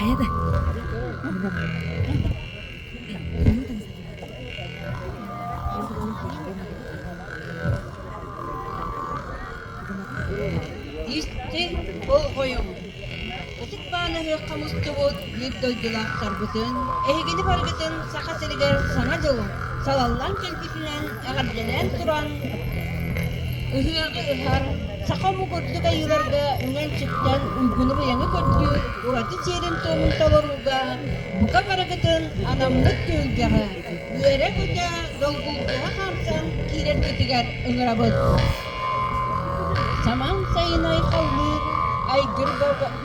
Kayada. İşte bol koyun. Otuk bana ve kamustu bot bir doydular bütün. Ehgini bargıtın saka seliger sana dolu. Salallan kelbisinden ağardelen turan. Ihıgı ıhar. Saka mu kodluga yılarda ünen çıktan uygunu bayanı kodlu. Uratı serin tomun tavaruga. Buka bargıtın anamlık gölgeğe. Yere kuda dolgulduğuna hamsan kirer kötüger ıngırabıt. Saman sayınay kalır, aygır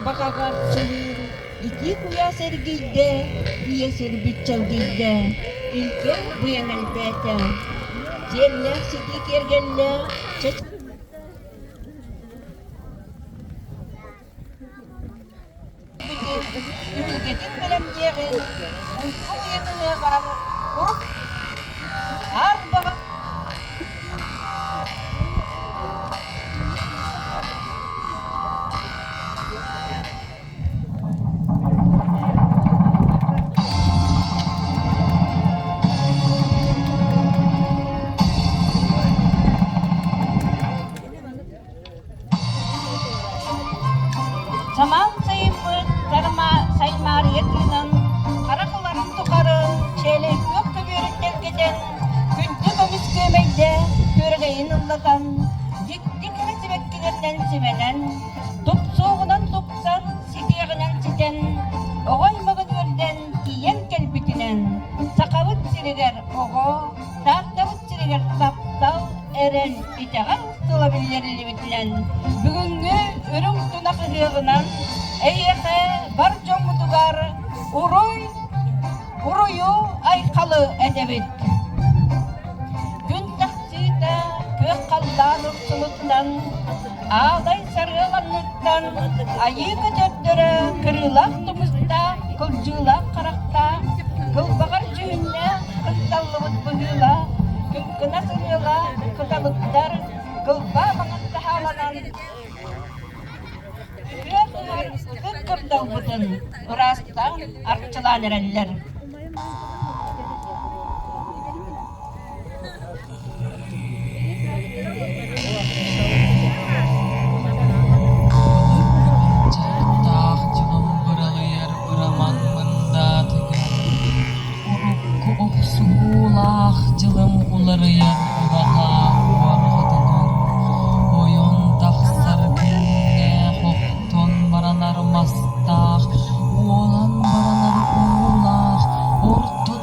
bakagar çılır. İki kuya sergilde, diye serbit çalgilde. İlke buyan elbette. Yerler sidik yergelle, çeç... Ülketin belem yeğen, uyku uyanına var. Har baba. Saman sayımın saymariyetinden karakuların tukarın çeylek yok köbürükten giden gündü komis kömeyde köreğin ıllatan dik resibekkilerden simenen top soğunan topsan sidiğinden siten oğaymağın örden kiyen kelbitinen sakavut siriger oğu tahtavut siriger taptav eren itağa sılabilirli bitilen bugünkü ürün tunak ırığından eyyeke bar jomutugar uruyu aykalı edebit gün taksida kök kallar ırkçılıktan ağday sarılanlıktan ayı kötöttürü kırılak tumuzda kılcılak karakta kılbağar cühünne kıldallıvıt bıhıyla kınkına sırıyla kıtalıklar kılba mağıtta halanan kırdal butun urastan artçılan erenler. Жылым уларыяр улаға уарғыдынан ойон тақсар күнне хоқтон баранар мастақ олан баранар улақ ортын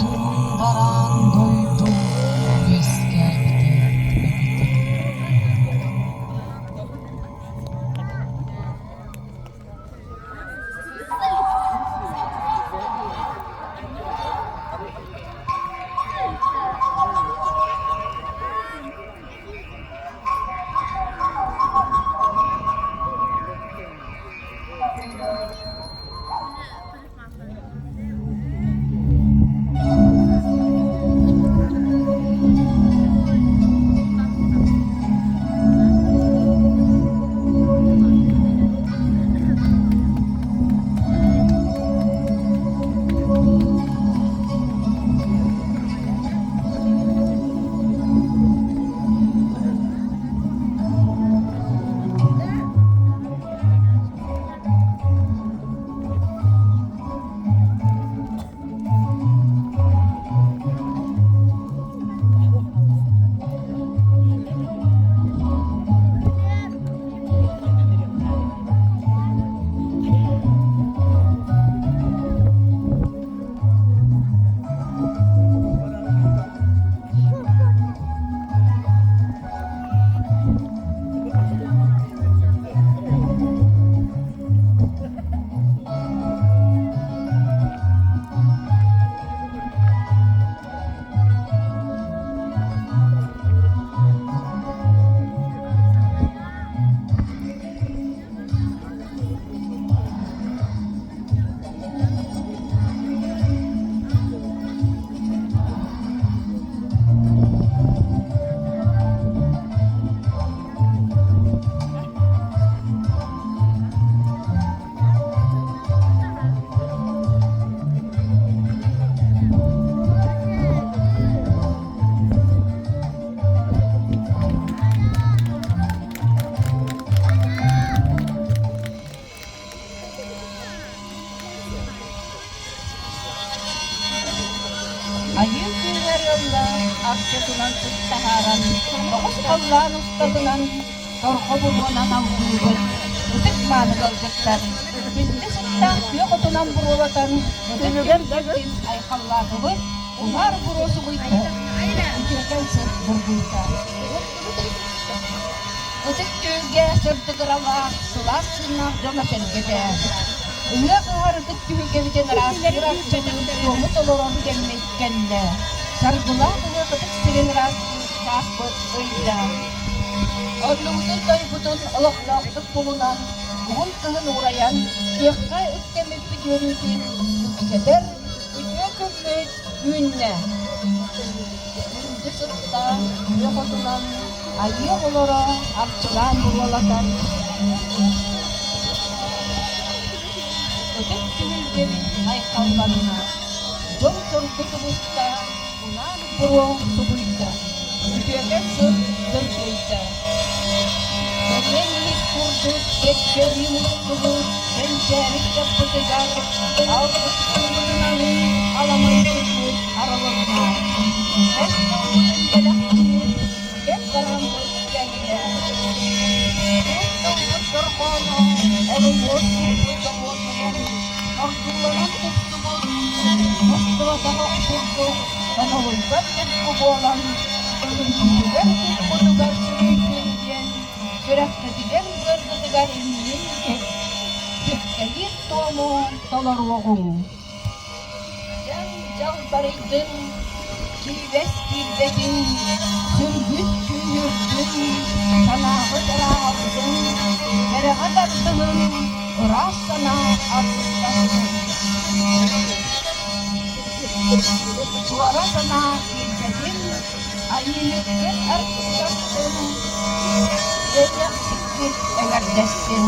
Ыллаан устатынан торхо буруанан амбуубут утук мааны галжыктар. Күнде сыттан күйө котунан буруолатан өтүгер дагын айхаллаатыбыт улар буруосу буйта. Үтүгер сыр бургуйта. Утук түйге сырдыгыралаах сылаас сыннаах жона сергете. Үйе кыһарытык түйге битен раастырак чөтүн туомут олорон келмейткенде. Саргылаах үйе кытык сирен раастырак ыйда. Орлуутун тойбутун олохлоохтук булунан бугун кыһын ураян тыахка үткемиппит өрүүтүн үксетер үтүө көммөт үүнне. Күндү сытта үйөкотунан айыа олоро арчылаан буруолатан өтөк түгүлгебин айкалбанына жол соргутубутта унан буруо субуйта үтүөге сыр дыргыйта. Сенник курдук кетчери муттубут сенчерик жаппытыгар алпыстырбытынан аламай турбут араларына эстомутун келахтыр кеп барамбыт кенде уттубут торхоно элумут курдук ортуланан туттубут мустубатага турдук каналуйбат кетку болан күндүгер курдугар сүрүйкүнден сүрәхтетигер гырдытыгар имнин кепкелир тому толоруогуң жалбарыйдың кийбес кийбетин сүргүт күйүрдүң санагы жараалдың берега тартының ырас сана артыстасың суара сана кийбетин айылыктын артыстасың Ella sikit egardesin.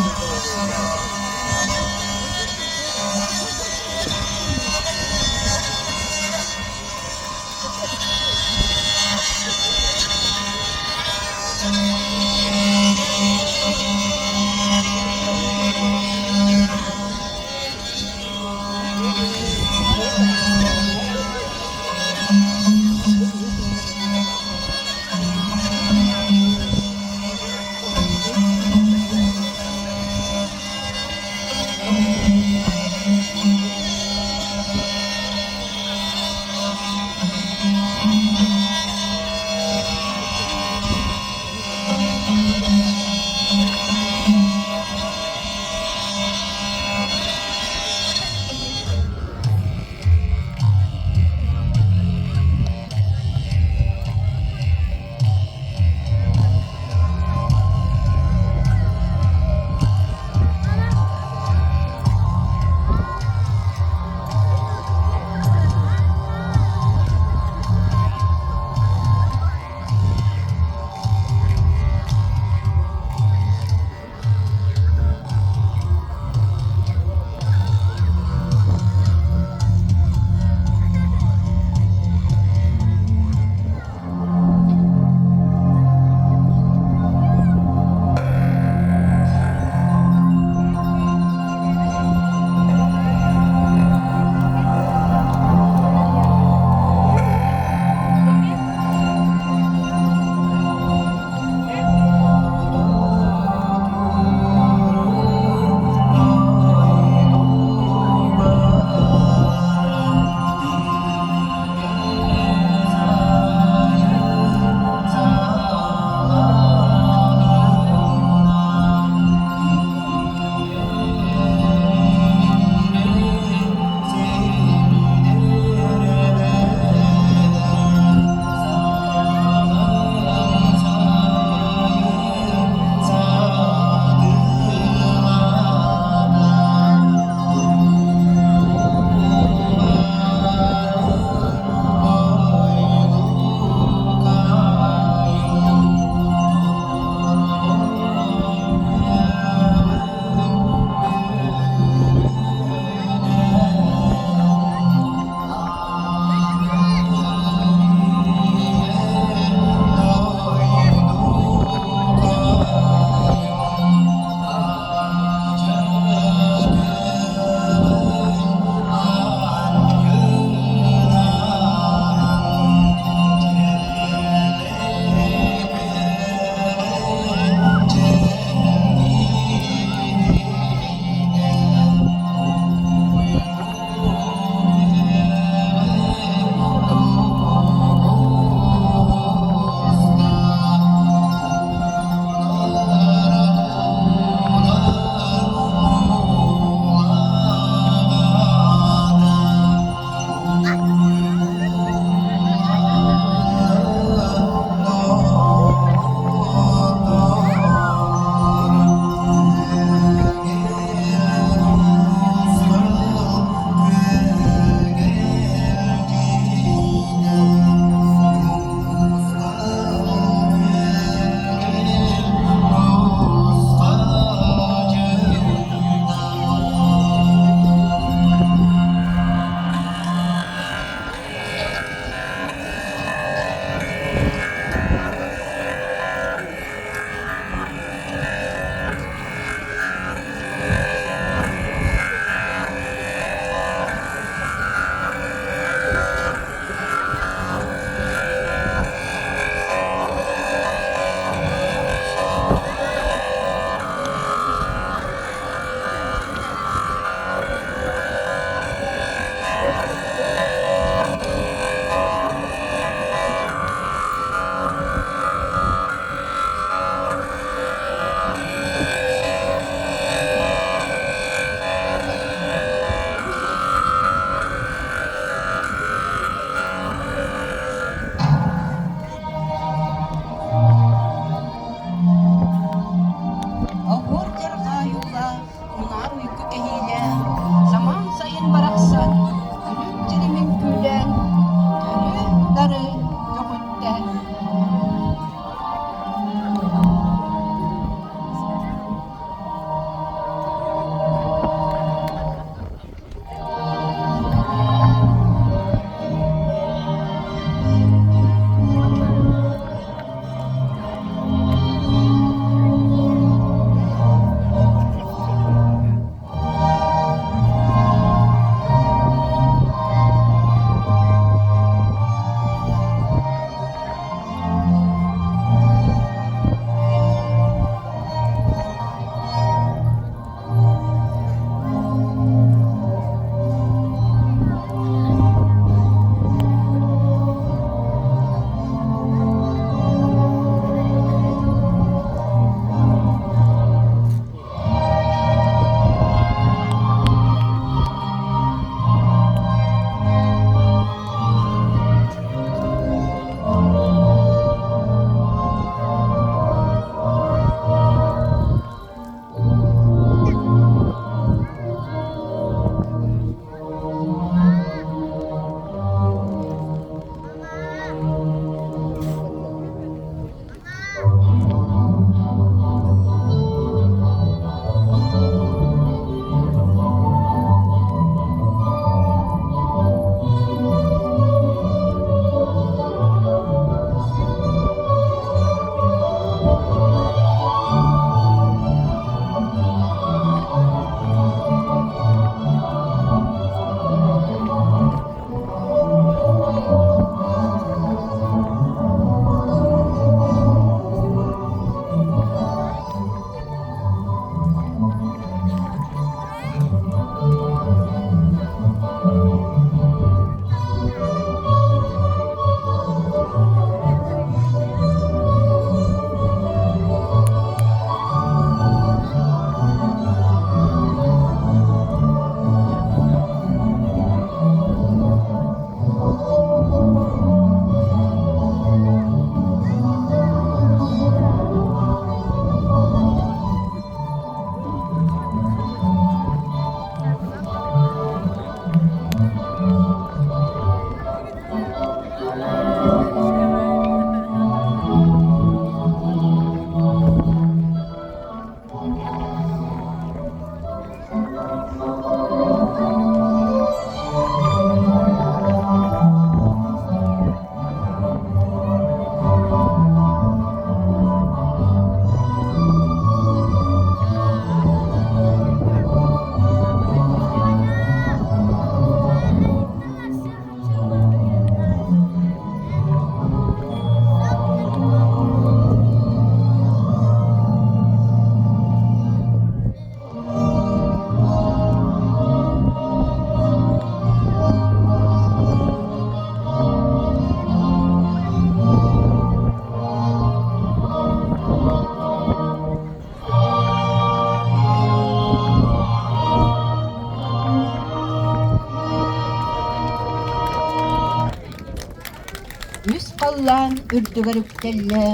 үрдүгөр үктелле,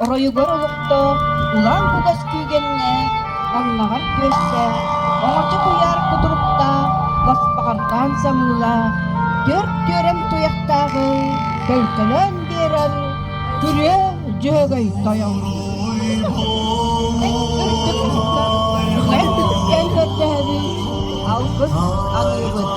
оройугор олукто, улан кугас күйгенне, аннагар көссе, оңочу куяр кудурукта, ласпағардан самыла, төрем туяқтағы, көлкөлөн берер, күре жөгөй таяу. Алгыс аңыбыт.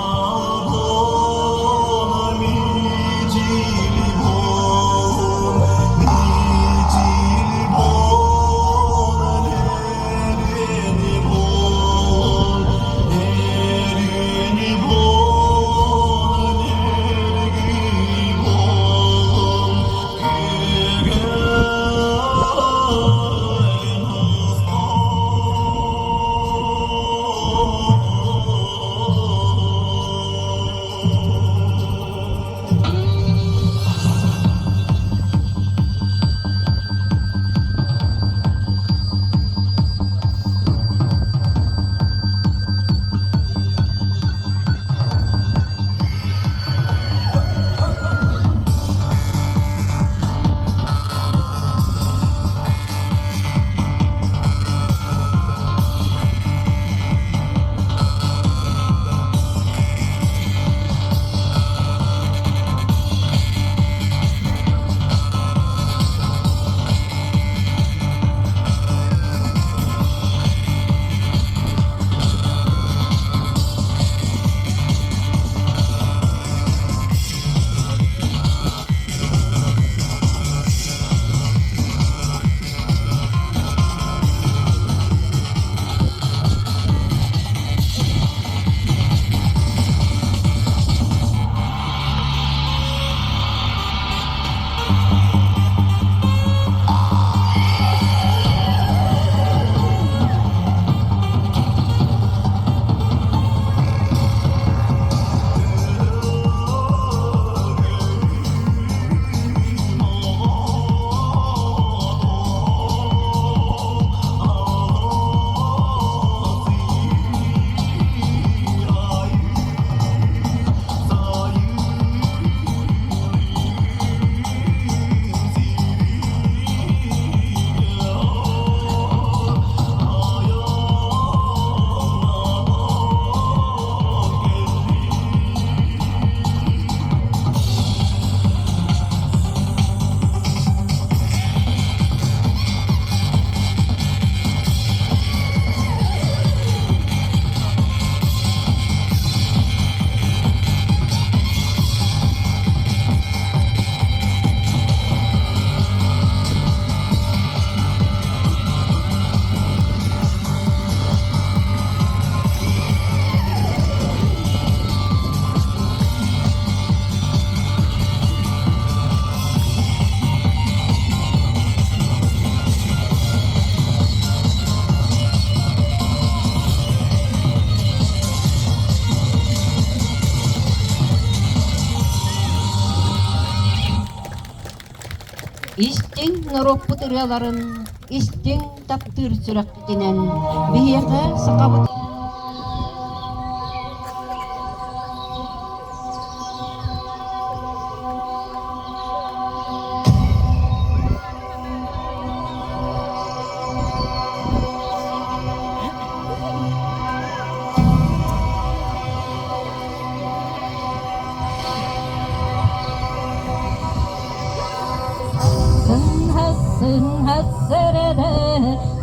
Истин нороппу тыраларын, истин таптыр сүрәктенен, бияқа сақабыт.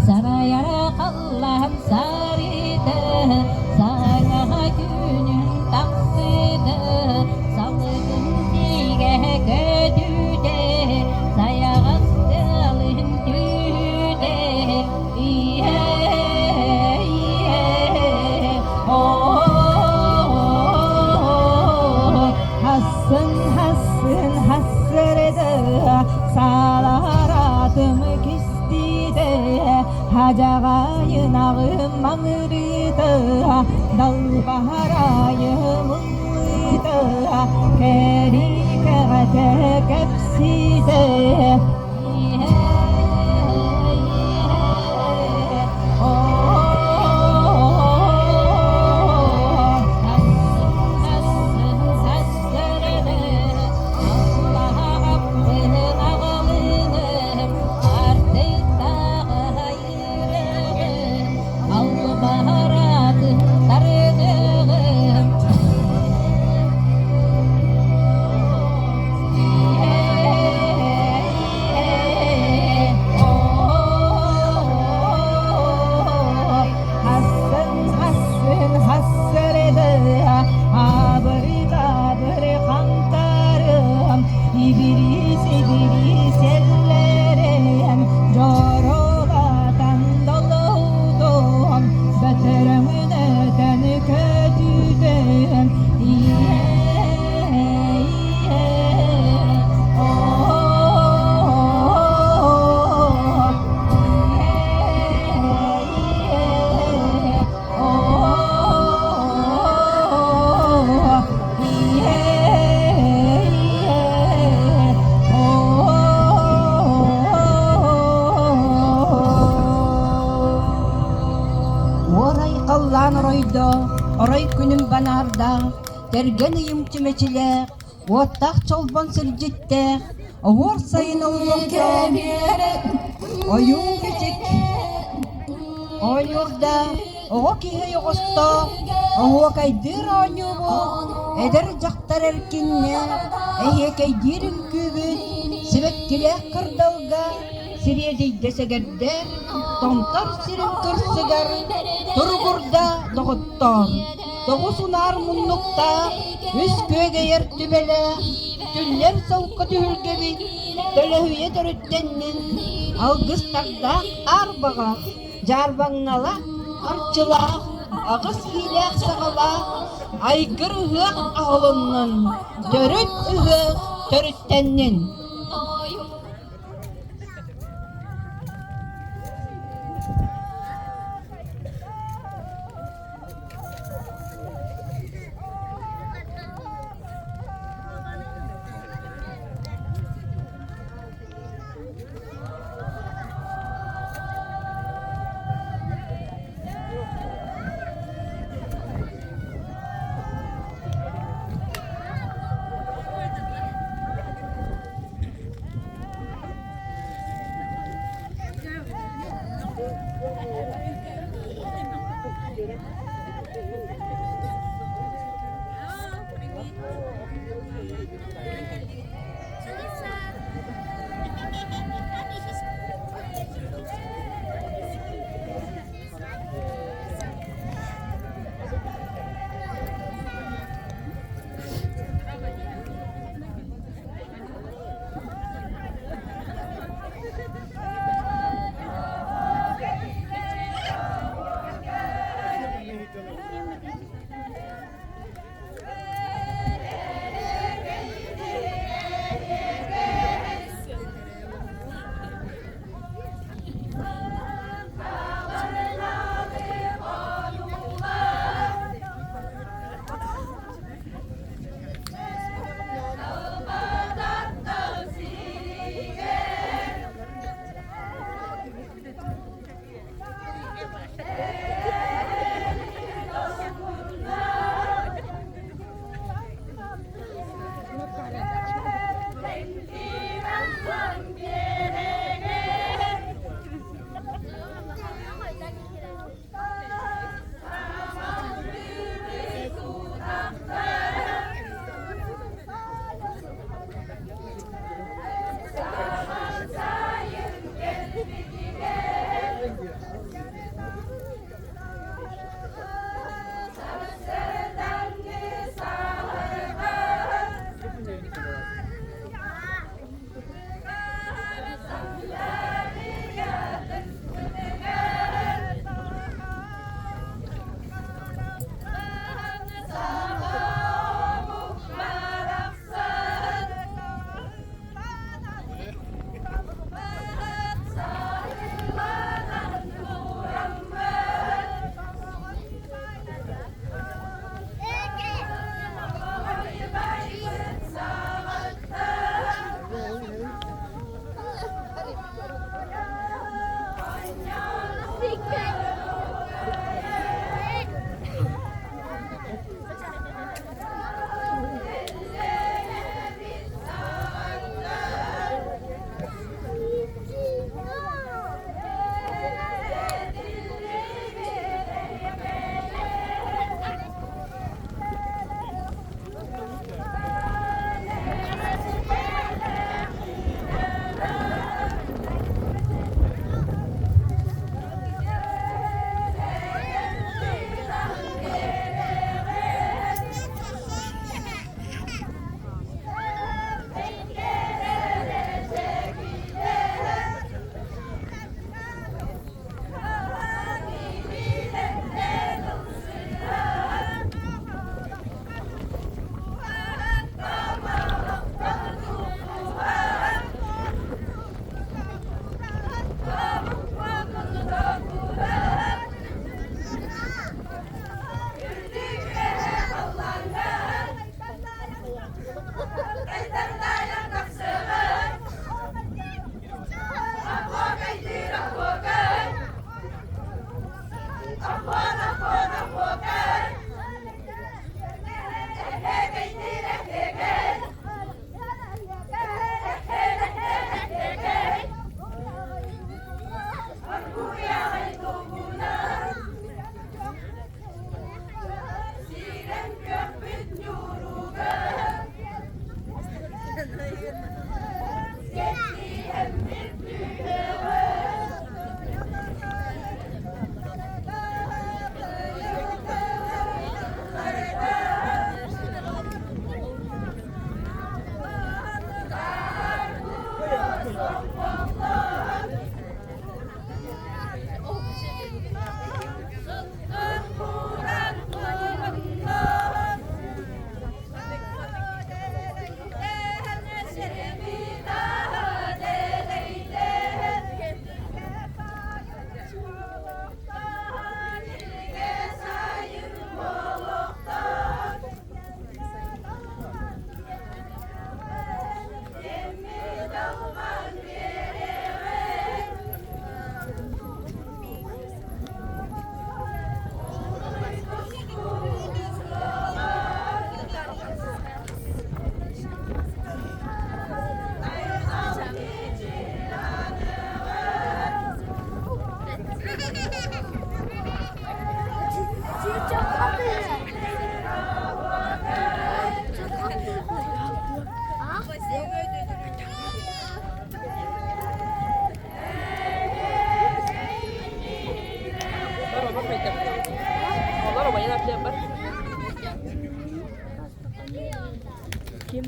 Saraya kallam saride, sana günün takside, salgın dige gödüde, sayağın dalın düde, iye iye, hassın hassın hassırdı, salaratım kistide. Hacağayın ağım ağrıdı, dalgarayım ılıydı, kerikete kepside. Hassın hassın hassırdı, Allah affın ağım оройдо, орой күнүм банарда, терген ыйым түмечиле, уоттак чолбон сыржитте, овор сайын олуңдо, оюң кечик, ойнурда, ого кихе йогосто, ого кайдыр ойнубу, эдер жактар эркинне, эйе кайдырын күбүт, сибеккиле кырдалга, сиредей десегердер, томтар сирен кырсыгар, тургурда доготтор, тогусунар муннукта, үс көге ертүбеле, түллер салка түһүлгебит, төлөһүйе төрөттеннин, алгыстарда арбага, жарбаңнала, арчылах, агыс хилях сагалах, айгыр ыгық ағылыннын, төрөт ыгық төрөттеннин.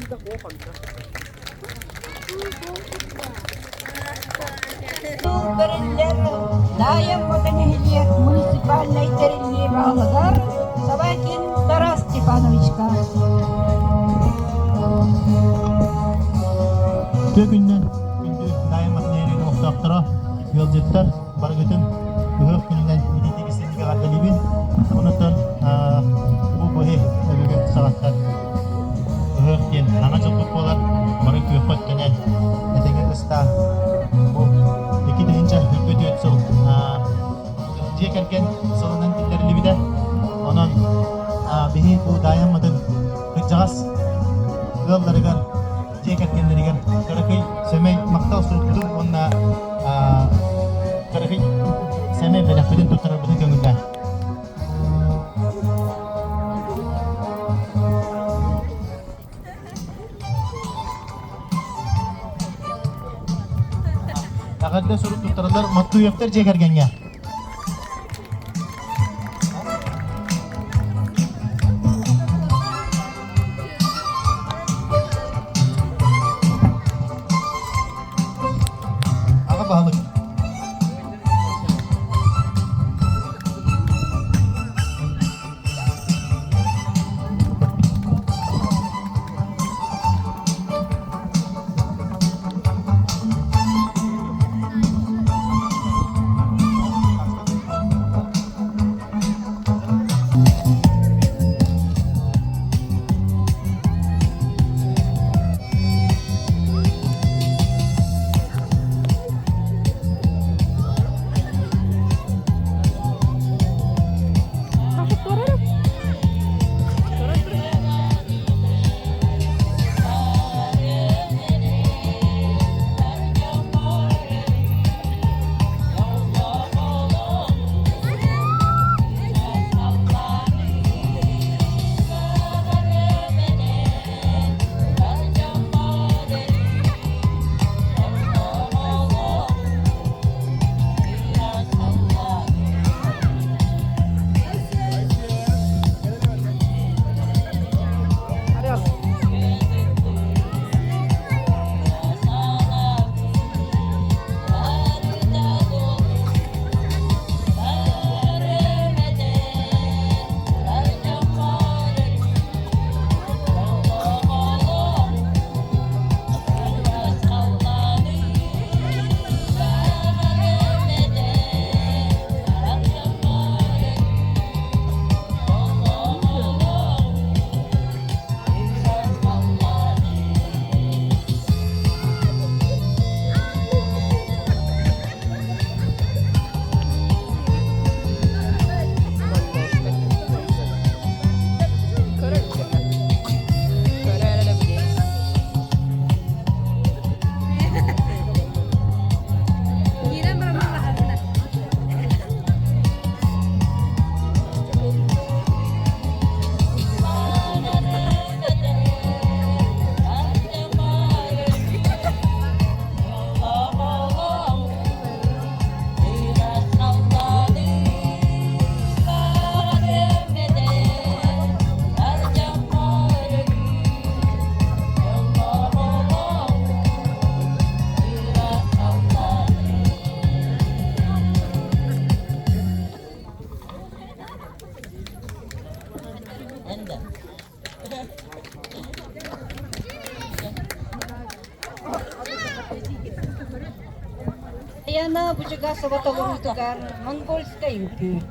Беренлер Дайым Мотанихилиет муниципальной территории Балагар Савакин Тарас Степановичка. Күннен күнді дайым атнерин оқтақтыра yolcuklar bargıtın büyük gününden iditi kesinlikle kadalibin ondan bu öbürü saatler büyük diyen ana çabuk bolar barık büyük gene etegen kısta bu iki deyince hübbü düğüt sol diye kerken solundan dilleri libide onun bihi bu dayanmadın kırcağız yolları gar diye kerkenleri gar karakay semey maktal struktur onunla karakay semey belah bedin tutar bedin gönüller Akadda sorup tutarlar mattu yaptır cekergen ya. Aga bahalık. Яна бужига саваталу tukar монгольская юки.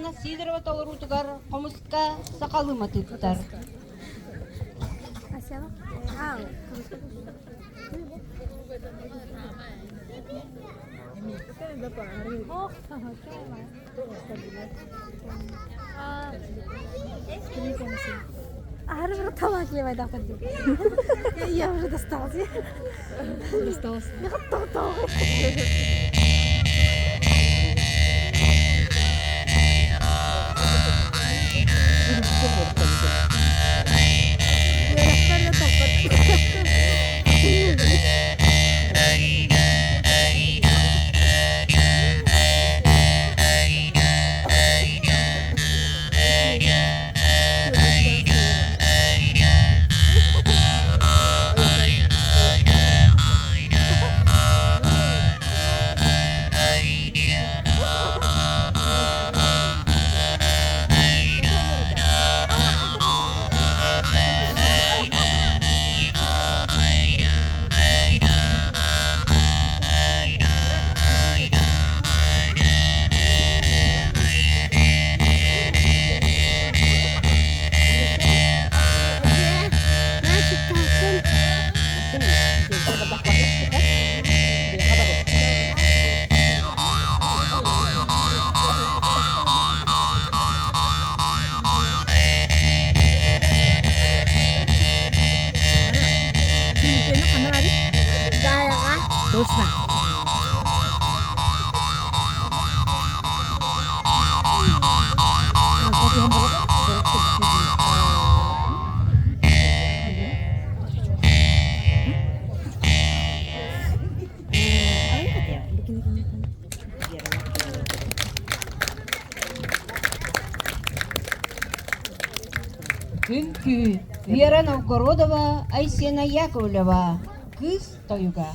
Светлана Сидорова толырутугар комуска сакалыма тыттар. عارف طبعا ليه ما يدخل دي يا ولد استعصي يخطط طاغي Күнкү Вера Новгородова, Айсена Яковлева. Кыз тоюга.